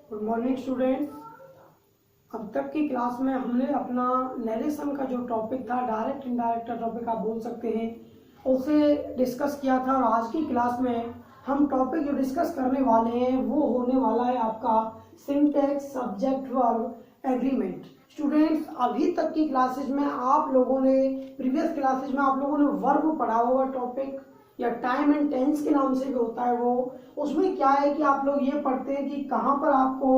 Good morning students. अब तक की क्लास में हमने अपना नरेशन का जो टॉपिक था, डायरेक्ट इनडायरेक्ट टॉपिक आप बोल सकते हैं, उसे डिस्कस किया था। और आज की क्लास में हम टॉपिक जो डिस्कस करने वाले हैं वो होने वाला है आपका syntax subject verb agreement. Students, अभी तक की क्लासेज में आप लोगों ने, प्रीवियस क्लासेज में आप लोगों ने वर्ब पढ़ा होगा टॉपिक, या टाइम एंड टेंस के नाम से भी होता है वो। उसमें क्या है कि आप लोग ये पढ़ते हैं कि कहाँ पर आपको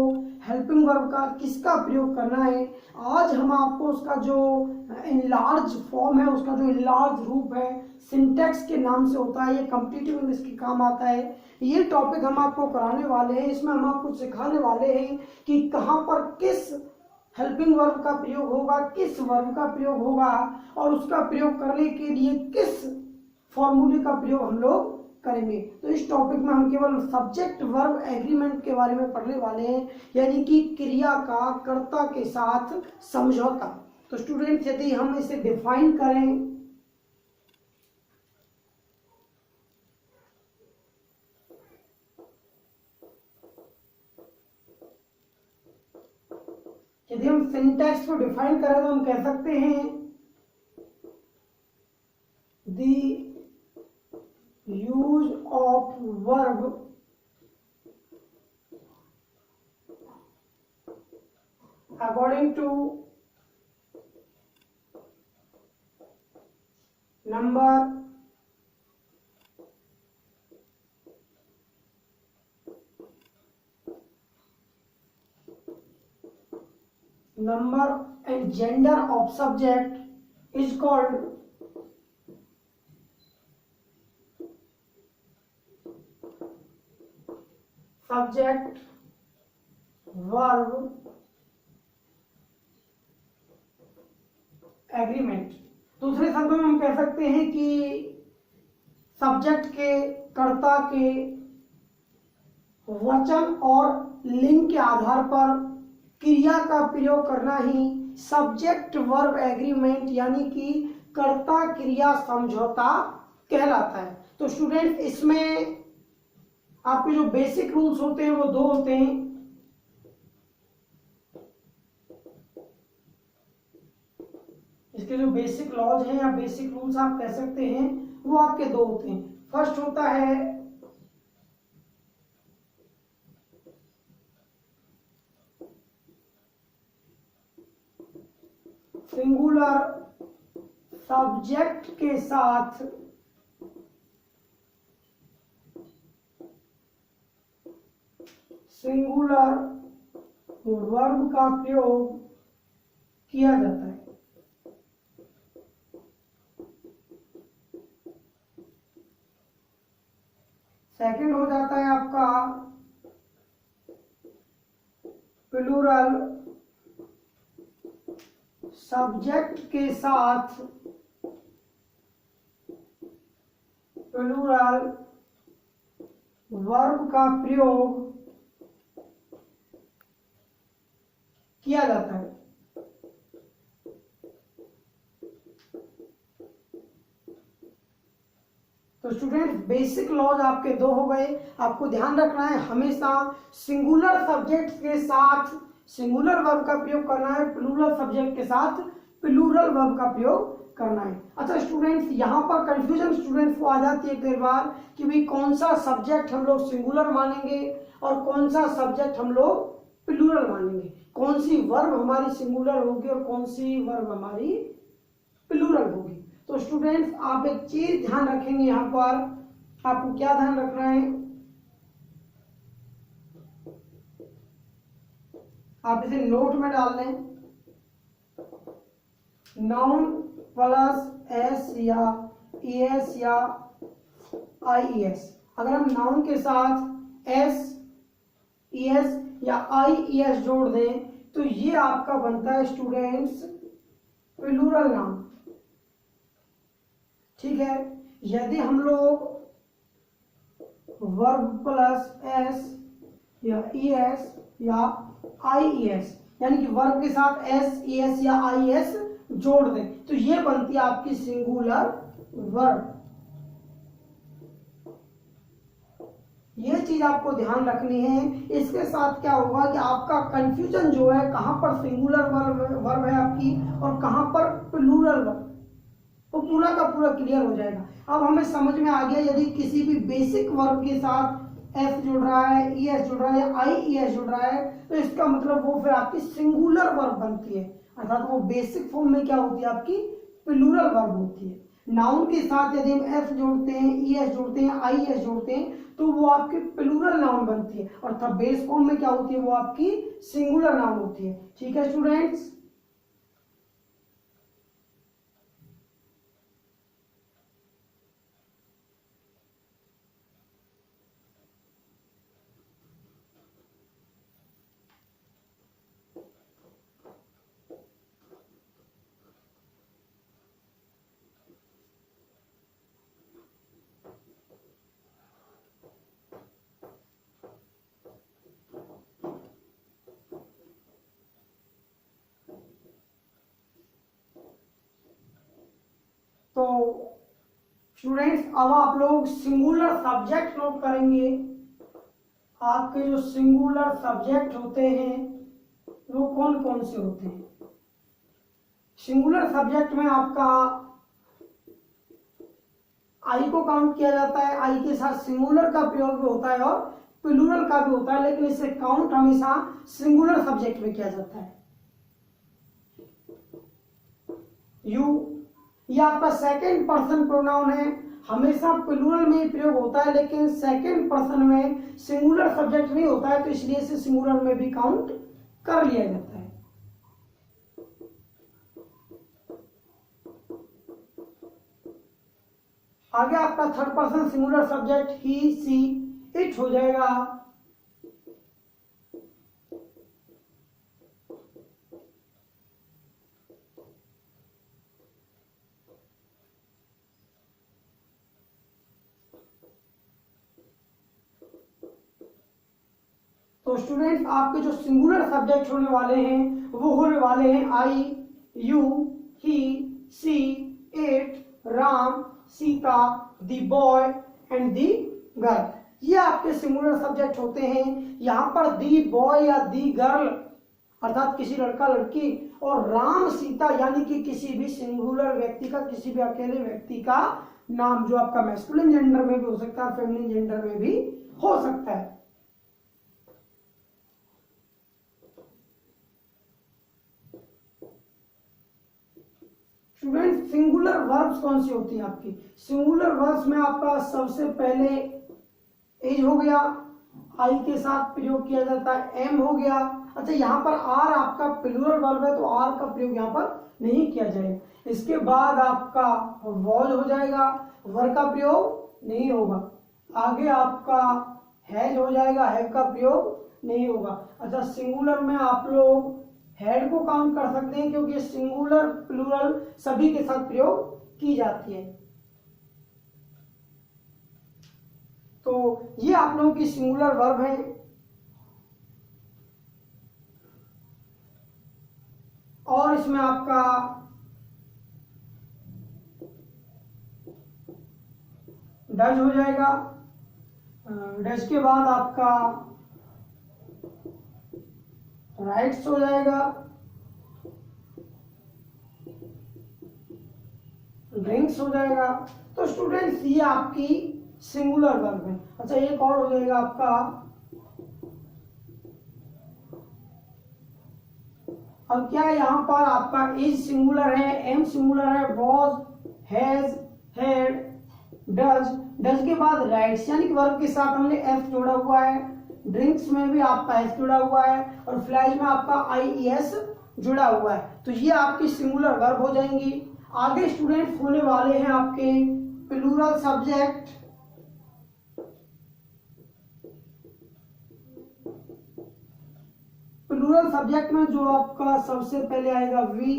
हेल्पिंग वर्ब का किसका प्रयोग करना है। आज हम आपको उसका जो इनलार्ज फॉर्म है, उसका जो इनलार्ज रूप है, सिंटैक्स के नाम से होता है, ये कॉम्पिटिटिव इंग्लिश के काम आता है। ये टॉपिक हम आपको कराने वाले हैं। इसमें हम आपको सिखाने वाले हैं कि कहाँ पर किस हेल्पिंग वर्ब का प्रयोग होगा, किस वर्ब का प्रयोग होगा, और उसका प्रयोग करने के लिए किस फॉर्मूले का प्रयोग हम लोग करेंगे। तो इस टॉपिक में हम केवल सब्जेक्ट वर्ब एग्रीमेंट के बारे में पढ़ने वाले हैं, यानी कि क्रिया का कर्ता के साथ समझौता। तो स्टूडेंट्स, यदि हम इसे डिफाइन करें, यदि हम सिंटैक्स को डिफाइन करें तो हम कह सकते हैं the use of verb according to number and gender of subject is called subject verb agreement. दूसरे शब्दों में हम कह सकते हैं कि सब्जेक्ट के, कर्ता के वचन और लिंग के आधार पर क्रिया का प्रयोग करना ही सब्जेक्ट वर्ब एग्रीमेंट यानी कि कर्ता क्रिया समझौता कहलाता है। तो स्टूडेंट, इसमें आपके जो बेसिक रूल्स होते हैं वो दो होते हैं। इसके जो बेसिक लॉज हैं या बेसिक रूल्स आप कह सकते हैं, वो आपके दो होते हैं। फर्स्ट होता है सिंगुलर सब्जेक्ट के साथ सिंगुलर वर्ब का प्रयोग किया जाता है। सेकंड हो जाता है आपका प्लूरल सब्जेक्ट के साथ प्लूरल वर्ब का प्रयोग किया जाता है। तो स्टूडेंट, बेसिक लॉज आपके दो हो गए। आपको ध्यान रखना है हमेशा सिंगुलर सब्जेक्ट के साथ सिंगुलर वर्ब का प्रयोग करना है, प्लूरल सब्जेक्ट के साथ प्लूरल वर्ब का प्रयोग करना है। अच्छा स्टूडेंट्स, यहाँ पर कंफ्यूजन स्टूडेंट्स को आ जाती है कई बार कि भाई कौन सा सब्जेक्ट हम लोग सिंगुलर मानेंगे और कौन सा सब्जेक्ट हम लोग प्लूरल मानेंगे, कौन सी वर्ब हमारी सिंगुलर होगी और कौन सी वर्ब हमारी प्लूरल होगी। तो स्टूडेंट्स, आप एक चीज ध्यान रखेंगे, यहाँ पर आपको क्या ध्यान रखना है, आप इसे नोट में डाल लें। नाउन प्लस एस या एस या आईएस, अगर हम नाउन के साथ एस, एस या आईएस जोड़ दें तो ये आपका बनता है स्टूडेंट्स प्लूरल नाउन। ठीक है, यदि हम लोग वर्ब प्लस एस या ईएस या आईएस यानी कि वर्ब के साथ एस, ईएस या आईएस जोड़ दें तो ये बनती है आपकी सिंगुलर वर्ब। ये चीज आपको ध्यान रखनी है। इसके साथ क्या होगा कि आपका कंफ्यूजन जो है कहाँ पर सिंगुलर वर्ब है आपकी और कहाँ पर प्लूरल वर्ब, वो पूरा का पूरा क्लियर हो जाएगा। अब हमें समझ में आ गया यदि किसी भी बेसिक वर्ब के साथ एस जुड़ रहा है, ई एस जुड़ रहा है या आई ई एस जुड़ रहा है तो इसका मतलब वो फिर आपकी सिंगुलर वर्ब बनती है, अर्थात वो बेसिक फॉर्म में क्या होती है आपकी प्लूरल वर्ब होती है। नाउन के साथ यदि हम एस जोड़ते हैं, ई एस जोड़ते हैं, आई एस जोड़ते हैं तो वो आपकी प्लूरल नाउन बनती है, अर्थात बेस फॉर्म में क्या होती है वो आपकी सिंगुलर नाउन होती है। ठीक है स्टूडेंट्स। तो स्टूडेंट्स अब आप लोग सिंगुलर सब्जेक्ट नोट करेंगे। आपके जो सिंगुलर सब्जेक्ट होते हैं वो कौन कौन से होते हैं। सिंगुलर सब्जेक्ट में आपका आई को काउंट किया जाता है, आई के साथ सिंगुलर का प्रयोग भी होता है और प्लूरल का भी होता है, लेकिन इसे काउंट हमेशा सिंगुलर सब्जेक्ट में किया जाता है। यू, ये आपका सेकंड पर्सन प्रोनाउन है, हमेशा प्लूरल में ही प्रयोग होता है लेकिन सेकंड पर्सन में सिंगुलर सब्जेक्ट नहीं होता है, तो इसलिए इसे सिंगुलर में भी काउंट कर लिया जाता है। आगे आपका third person singular subject he, she, it हो जाएगा। तो स्टूडेंट्स आपके जो सिंगुलर सब्जेक्ट होने वाले हैं वो होने वाले हैं I, you, he, she, it, Ram, Sita, the boy and the girl. ये आपके सिंगुलर सब्जेक्ट होते हैं। यहाँ पर दी बॉय या दी गर्ल अर्थात किसी लड़का लड़की और राम सीता यानी कि किसी भी सिंगुलर व्यक्ति का, किसी भी अकेले व्यक्ति का नाम जो आपका मैस्कुलिन जेंडर में भी हो सकता है, फेमिनिन जेंडर में भी हो सकता है। स्टूडेंट सिंगुलर वर्ब्स कौन सी होती है आपकी। सिंगुलर वर्ब्स में आपका सबसे पहले एज हो गया, आई के साथ प्रयोग किया जाता है, एम हो गया। अच्छा यहाँ पर आर आपका प्लूरल वर्ब है तो आर का प्रयोग यहाँ पर नहीं किया जाएगा। इसके बाद आपका वॉज हो जाएगा, वर का प्रयोग नहीं होगा। आगे आपका हैज हो जाएगा, हैव का प्रयोग नहीं होगा। अच्छा सिंगुलर में आप लोग हेड को काउंट कर सकते हैं क्योंकि सिंगुलर प्लूरल सभी के साथ प्रयोग की जाती है। तो ये आप लोगों की सिंगुलर वर्ब है। और इसमें आपका डज हो जाएगा, डज के बाद आपका राइट्स हो जाएगा, ड्रिंक्स हो जाएगा। तो स्टूडेंट्स ये आपकी सिंगुलर वर्ब है। अच्छा एक और हो जाएगा आपका, अब क्या है यहाँ पर आपका इज सिंगुलर है, एम सिंगुलर है, was, has, had, does, does के बाद राइट्स यानी कि वर्ब के साथ हमने एफ जोड़ा हुआ है, ड्रिंक्स में भी आपका एस जुड़ा हुआ है और फ्लैश में आपका आई एस जुड़ा हुआ है। तो ये आपकी सिंगुलर वर्ब हो जाएंगी। आगे स्टूडेंट्स होने वाले हैं आपके प्लूरल सब्जेक्ट। प्लूरल सब्जेक्ट में जो आपका सबसे पहले आएगा वी,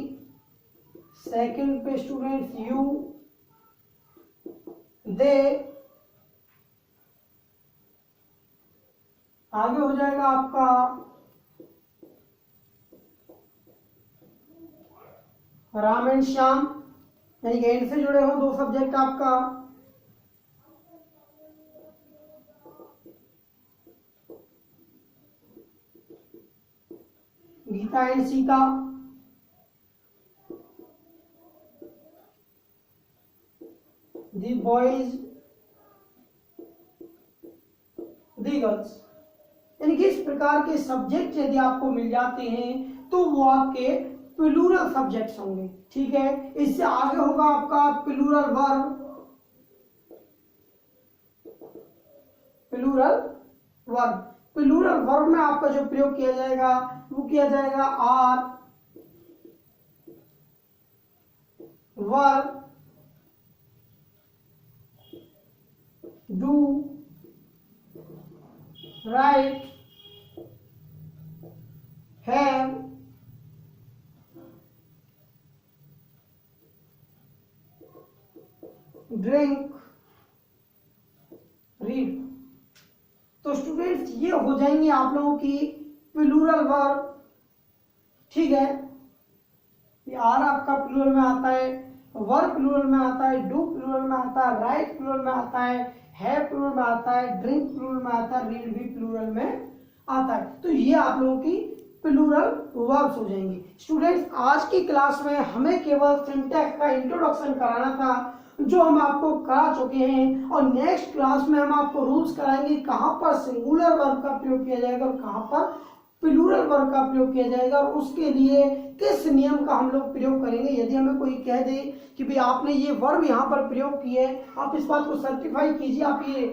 सेकंड पे स्टूडेंट्स यू, दे, आगे हो जाएगा आपका राम एंड श्याम यानी कि एंड से जुड़े हो दो सब्जेक्ट आपका। Geeta and Sita, the boys, the girls. यानी कि इस प्रकार के सब्जेक्ट यदि आपको मिल जाते हैं तो वो आपके प्लूरल सब्जेक्ट्स होंगे। ठीक है, इससे आगे होगा आपका plural verb. Plural verb, plural verb में आपका जो प्रयोग किया जाएगा वो किया जाएगा are, verb, do, write, have, drink, read. तो स्टूडेंट्स ये हो जाएंगे आप लोगों की प्लूरल वर्ब। ठीक है, ये आर आपका प्लूरल में आता है, वर्ब प्लूरल में आता है, डू प्लूरल में आता है, राइट प्लूरल में आता है, प्लूरल में आता है, ड्रिंक प्लूरल में आता है, रीड भी प्लूरल में आता है। तो ये आप लोगों की प्लूरल वर्ब्स हो जाएंगे। स्टूडेंट्स आज की क्लास में हमें केवल सिंटैक्स का इंट्रोडक्शन कराना था, जो हम आपको करा चुके हैं, और नेक्स्ट क्लास में हम आपको रूल्स कराएंगे कहां पर सिंगुलर वर्ब का प्रयोग किया जाएगा और कहां पर प्लूरल वर्ब का प्रयोग किया जाएगा, और उसके लिए किस नियम का हम लोग प्रयोग करेंगे। यदि हमें कोई कह दे कि भाई आपने ये वर्ब यहाँ पर प्रयोग किया है, आप इस बात को सर्टिफाई कीजिए, आप ये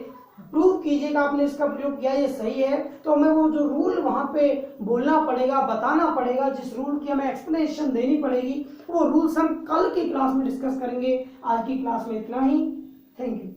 प्रूव कीजिएगा आपने इसका प्रयोग किया, ये सही है, तो हमें वो जो रूल वहां पे बोलना पड़ेगा, बताना पड़ेगा, जिस रूल की हमें एक्सप्लेनेशन देनी पड़ेगी, वो रूल्स हम कल की क्लास में डिस्कस करेंगे। आज की क्लास में इतना ही। Thank you.